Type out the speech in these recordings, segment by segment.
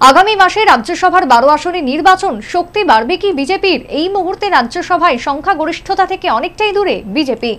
আগামী মাসে রাজ্যসভার 12 আসনে নির্বাচন, শক্তি বাড়বে কি বিজেপির? এই মুহূর্তে রাজ্যসভায় সংখ্যাগরিষ্ঠতা থেকে অনেকটাই দূরে বিজেপি।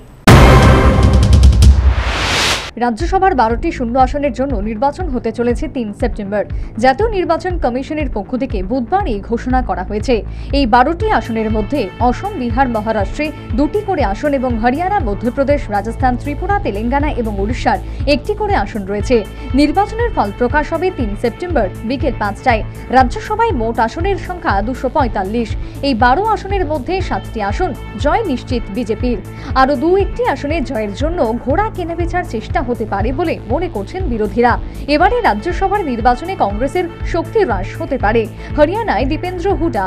রাজ্যসভার 12টি শূন্য আসনের জন্য নির্বাচন হতে চলেছে 3 সেপ্টেম্বর। জাতীয় নির্বাচন কমিশনের পক্ষ থেকে বুধবার এই ঘোষণা করা হয়েছে। এই 12টি আসনের মধ্যে অসম, বিহার, মহারাষ্ট্রে 2টি করে আসন এবং হরিয়ানা, মধ্যপ্রদেশ, রাজস্থান, ত্রিপুরা, তেলেঙ্গানা এবং ওড়িশার 1টি করে আসন রয়েছে। নির্বাচনের ফল প্রকাশ হবে 3 সেপ্টেম্বর বিকেল 5টায়। রাজ্যসভায় মোট আসনের সংখ্যা 245। এই 12 আসনের মধ্যে 7টি আসন জয় নিশ্চিত বিজেপির। আরও 2-1টি আসনে জয়ের জন্য ঘোড়া কেনাবেচার চেষ্টা হতে পারে বলে মনে করছেন বিরোধীরা। এবারে রাজ্যসভার নির্বাচনে কংগ্রেসের শক্তি হ্রাস হতে পারে। হরিয়ানায় দীপেন্দ্র হুডা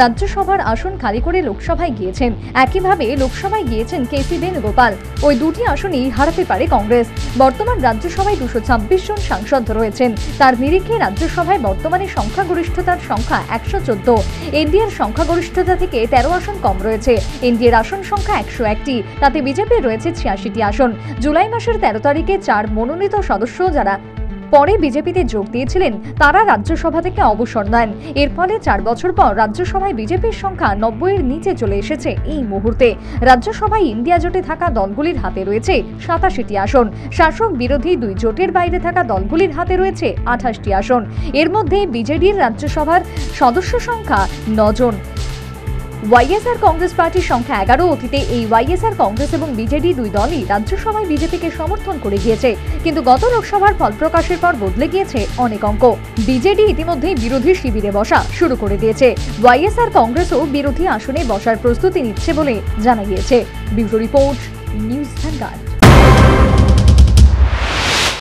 রাজ্যসভার আসন খালি করে লোকসভায় গিয়েছেন। একইভাবে লোকসভায় গিয়েছেন কেসি বেনুগোপাল। ওই দুটি আসনই হারাতে পারে কংগ্রেস। বর্তমান রাজ্যসভায় 226 জন সাংসদ রয়েছেন। তার নিরিখে রাজ্যসভায় বর্তমানে সংখ্যাগরিষ্ঠতার সংখ্যা 114। এনডিএর সংখ্যাগরিষ্ঠতা থেকে 13 আসন কম রয়েছে। এনডিএর আসন সংখ্যা 101টি, তাতে বিজেপির রয়েছে 86টি আসন। জুলাই মাসের 13 তারিখে 4 মনোনীত সদস্য যারা পরে বিজেপিতে যোগ দিয়েছিলেন তারা রাজ্যসভা থেকে অবসর নেন। এর ফলে 4 বছর পর রাজ্যসভায় বিজেপির সংখ্যা 90-এর নিচে চলে এসেছে। এই মুহূর্তে রাজ্যসভায় ইন্ডিয়া জোটে থাকা দলগুলির হাতে রয়েছে 87টি আসন। শাসক বিরোধী 2 জোটের বাইরে থাকা দলগুলির হাতে রয়েছে 28টি আসন। এর মধ্যে বিজেডির রাজ্যসভার সদস্য সংখ্যা 9 জন। ওয়াইএসআর কংগ্রেস পার্টির সংখ্যা 11। অতীতে এই ওয়াইএসআর কংগ্রেস এবং বিজেডি 2 দলই রাজ্যসভায় বিজেপিকে সমর্থন করে গিয়েছে, কিন্তু গত লোকসভার ফল প্রকাশের পর বদলে গিয়েছে অনেক অঙ্ক। বিজেডি ইতিমধ্যেই বিরোধী শিবিরে বসা শুরু করে দিয়েছে। ওয়াইএসআর কংগ্রেসও বিরোধী আসনে বসার প্রস্তুতি নিচ্ছে বলে জানা গিয়েছে। Bureau report, news vanguard.